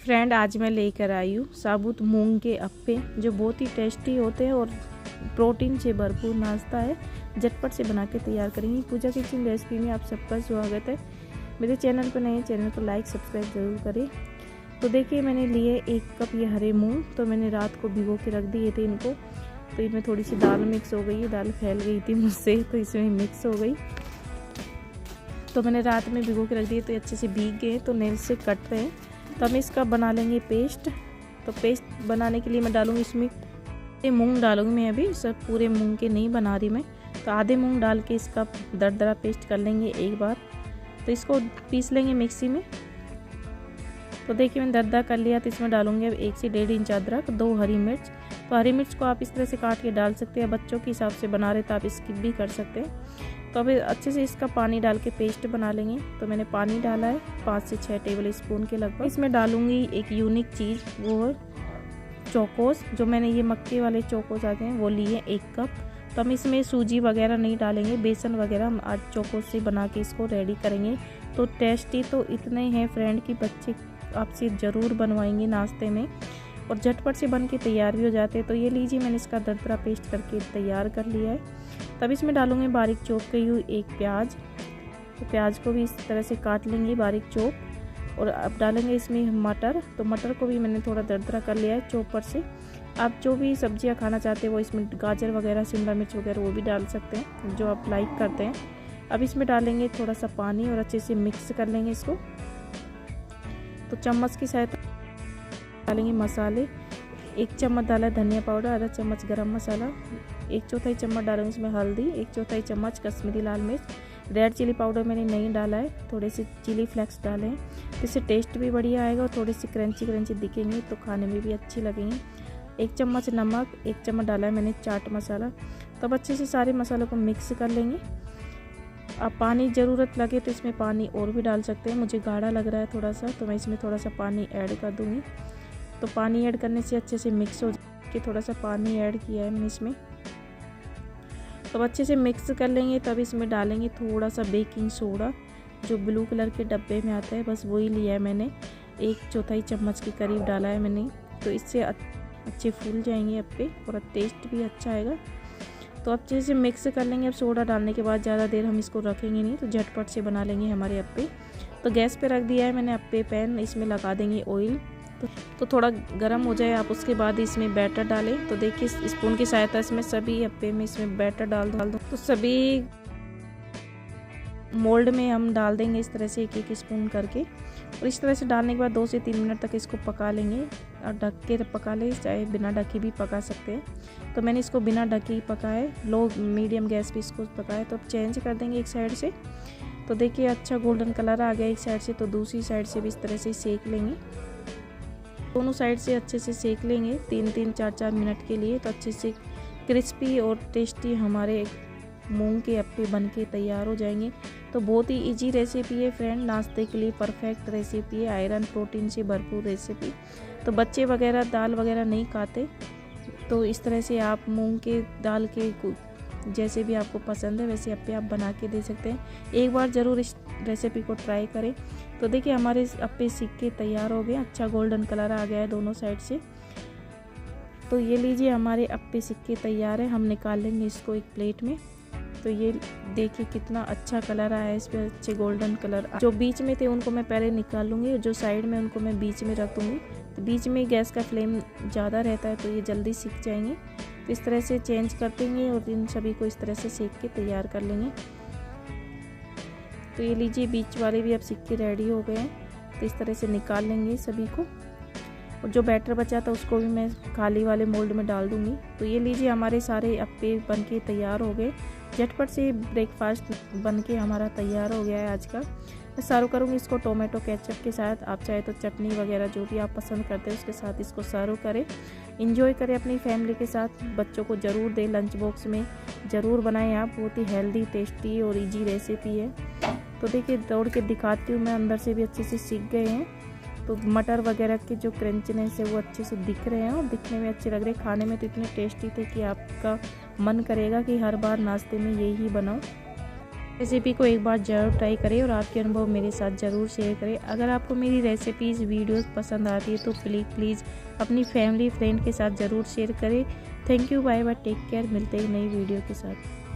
Friend, आज मैं लेकर आई हूँ साबुत मूंग के अप्पे, जो बहुत ही टेस्टी होते हैं और प्रोटीन से भरपूर नाश्ता है। झटपट से बना के तैयार करेंगे। पूजा किचन रेसिपी में आप सबका स्वागत है। मेरे चैनल पर नए चैनल को लाइक सब्सक्राइब जरूर करें। तो देखिए, मैंने लिए 1 कप ये हरे मूंग। तो मैंने रात को भिगो के रख दिए थे इनको। तो इनमें थोड़ी सी दाल मिक्स हो गई है, दाल फैल गई थी मुझसे तो इसमें मिक्स हो गई। तो मैंने रात में भिगो के रख दिए, तो अच्छे से भीग गए, तो नेल से कट रहे हैं। तो हम इसका बना लेंगे पेस्ट। तो पेस्ट बनाने के लिए मैं डालूंगी इसमें मूंग डालूंगी मैं अभी, सब पूरे मूंग के नहीं बना रही मैं। तो आधे मूंग डाल के इसका दरदरा पेस्ट कर लेंगे एक बार। तो इसको पीस लेंगे मिक्सी में। तो देखिए, मैंने दरदरा कर लिया। तो इसमें डालूंगी अब 1 से 1.5 इंच अदरक, 2 हरी मिर्च। तो हरी मिर्च को आप इस तरह से काट के डाल सकते हैं। बच्चों के हिसाब से बना रहे तो आप स्किप भी कर सकते हैं। तो अभी अच्छे से इसका पानी डाल के पेस्ट बना लेंगे। तो मैंने पानी डाला है 5 से 6 टेबल स्पून के लगभग। इसमें डालूंगी एक यूनिक चीज़, वो है चोकोस। जो मैंने ये मक्के वाले चोकोस आते हैं वो लिए 1 कप। तो हम इसमें सूजी वगैरह नहीं डालेंगे, बेसन वगैरह हम आज चोकोस से बना के इसको रेडी करेंगे। तो टेस्टी तो इतने हैं फ्रेंड कि बच्चे आपसे ज़रूर बनवाएंगे नाश्ते में, और झटपट से बन के तैयार भी हो जाते हैं। तो ये लीजिए, मैंने इसका दरदरा पेस्ट करके तैयार कर लिया है। तब इसमें डालूंगी बारीक चॉप की हुई 1 प्याज। तो प्याज को भी इस तरह से काट लेंगे बारीक चॉप। और अब डालेंगे इसमें मटर। तो मटर को भी मैंने थोड़ा दरदरा कर लिया है चॉपर से। आप जो भी सब्जियां खाना चाहते हैं वो इसमें गाजर वगैरह, शिमला मिर्च वगैरह वो भी डाल सकते हैं, जो आप लाइक करते हैं। अब इसमें डालेंगे थोड़ा सा पानी और अच्छे से मिक्स कर लेंगे इसको। तो चम्मच की सहायता डालेंगे मसाले। 1 चम्मच डाला है धनिया पाउडर, आधा चम्मच गरम मसाला, 1/4 चम्मच डालेंगे इसमें हल्दी, 1/4 चम्मच कश्मीरी लाल मिर्च। रेड चिली पाउडर मैंने नहीं डाला है, थोड़े से चिली फ्लेक्स डाले हैं। इससे टेस्ट भी बढ़िया आएगा और थोड़ी सी क्रंची दिखेंगे, तो खाने में भी अच्छी लगेंगी। 1 चम्मच नमक, 1 चम्मच डाला है मैंने चाट मसाला। तब अच्छे से सारे मसालों को मिक्स कर लेंगे। अब पानी ज़रूरत लगे तो इसमें पानी और भी डाल सकते हैं। मुझे गाढ़ा लग रहा है थोड़ा सा, तो मैं इसमें थोड़ा सा पानी ऐड कर दूँगी। तो पानी ऐड करने से अच्छे से मिक्स हो जाए। थोड़ा सा पानी ऐड किया है मैंने इसमें। तो अच्छे से मिक्स कर लेंगे। तब इसमें डालेंगे थोड़ा सा बेकिंग सोडा, जो ब्लू कलर के डब्बे में आता है, बस वही लिया है मैंने। 1/4 चम्मच के करीब डाला है मैंने। तो इससे अच्छे फूल जाएंगे अप्पे और टेस्ट भी अच्छा आएगा। तो अच्छे से मिक्स कर लेंगे। अब सोडा डालने के बाद ज़्यादा देर हम इसको रखेंगे नहीं, तो झटपट से बना लेंगे हमारे अप्पे। तो गैस पे रख दिया है मैंने अप्पे पैन। इसमें लगा देंगे ऑयल। तो थोड़ा गर्म हो जाए आप, उसके बाद इसमें बैटर डालें। तो देखिए, स्पून की सहायता से मैं सभी अप्पे में इसमें बैटर डाल दूँ। तो सभी मोल्ड में हम डाल देंगे इस तरह से 1-1 स्पून करके। और इस तरह से डालने के बाद 2 से 3 मिनट तक इसको पका लेंगे। और ढक के पका लें, चाहे बिना ढके भी पका सकते हैं। तो मैंने इसको बिना ढके ही पकाए, लो मीडियम गैस पे इसको पकाए। तो अब चेंज कर देंगे एक साइड से। तो देखिए, अच्छा गोल्डन कलर आ गया एक साइड से। तो दूसरी साइड से भी इस तरह से सेक लेंगे। दोनों साइड से अच्छे से सेक लेंगे 3-3, 4-4 मिनट के लिए। तो अच्छे से क्रिस्पी और टेस्टी हमारे मूंग के अप्पे बन के तैयार हो जाएंगे। तो बहुत ही इजी रेसिपी है फ्रेंड, नाश्ते के लिए परफेक्ट रेसिपी है, आयरन प्रोटीन से भरपूर रेसिपी। तो बच्चे वगैरह दाल वगैरह नहीं खाते, तो इस तरह से आप मूंग के दाल के जैसे भी आपको पसंद है वैसे अप्पे आप बना के दे सकते हैं। एक बार ज़रूर इस रेसिपी को ट्राई करें। तो देखिए, हमारे अप्पे सीख के तैयार हो गए। अच्छा गोल्डन कलर आ गया है दोनों साइड से। तो ये लीजिए, हमारे अप्पे सीख के तैयार है। हम निकाल लेंगे इसको एक प्लेट में। तो ये देखिए कितना अच्छा कलर आया है इस पर, अच्छे गोल्डन कलर। जो बीच में थे उनको मैं पहले निकाल लूँगी, और जो साइड में उनको मैं बीच में रख दूँगी। तो बीच में गैस का फ्लेम ज़्यादा रहता है, तो ये जल्दी सीख जाएंगे। तो इस तरह से चेंज कर देंगे और इन सभी को इस तरह से सेक के तैयार कर लेंगे। तो ये लीजिए, बीच वाले भी अब सीख के रेडी हो गए हैं। तो इस तरह से निकाल लेंगे सभी को। और जो बैटर बचा था उसको भी मैं खाली वाले मोल्ड में डाल दूंगी। तो ये लीजिए, हमारे सारे अप्पे बन के तैयार हो गए। झटपट से ब्रेकफास्ट बन के हमारा तैयार हो गया है आज का। मैं सर्व करूँगी इसको टोमेटो केचप के साथ। आप चाहे तो चटनी वगैरह जो भी आप पसंद करते हैं उसके साथ इसको सर्व करें। इंजॉय करें अपनी फैमिली के साथ। बच्चों को ज़रूर दें, लंच बॉक्स में ज़रूर बनाएं आप। बहुत ही हेल्दी, टेस्टी और ईजी रेसिपी है। तो देखिए, तोड़ के दिखाती हूँ मैं, अंदर से भी अच्छे से सीख गए हैं। तो मटर वगैरह के जो क्रंचनेस है वो अच्छे से दिख रहे हैं और दिखने में अच्छे लग रहे हैं। खाने में तो इतने टेस्टी थे कि आपका मन करेगा कि हर बार नाश्ते में यही बनाओ। रेसिपी को एक बार ज़रूर ट्राई करें और आपके अनुभव मेरे साथ ज़रूर शेयर करें। अगर आपको मेरी रेसिपीज़ वीडियोस पसंद आती है तो प्लीज़ अपनी फैमिली फ्रेंड के साथ ज़रूर शेयर करें। Thank you, bye bye, take care. मिलते हैं नई वीडियो के साथ।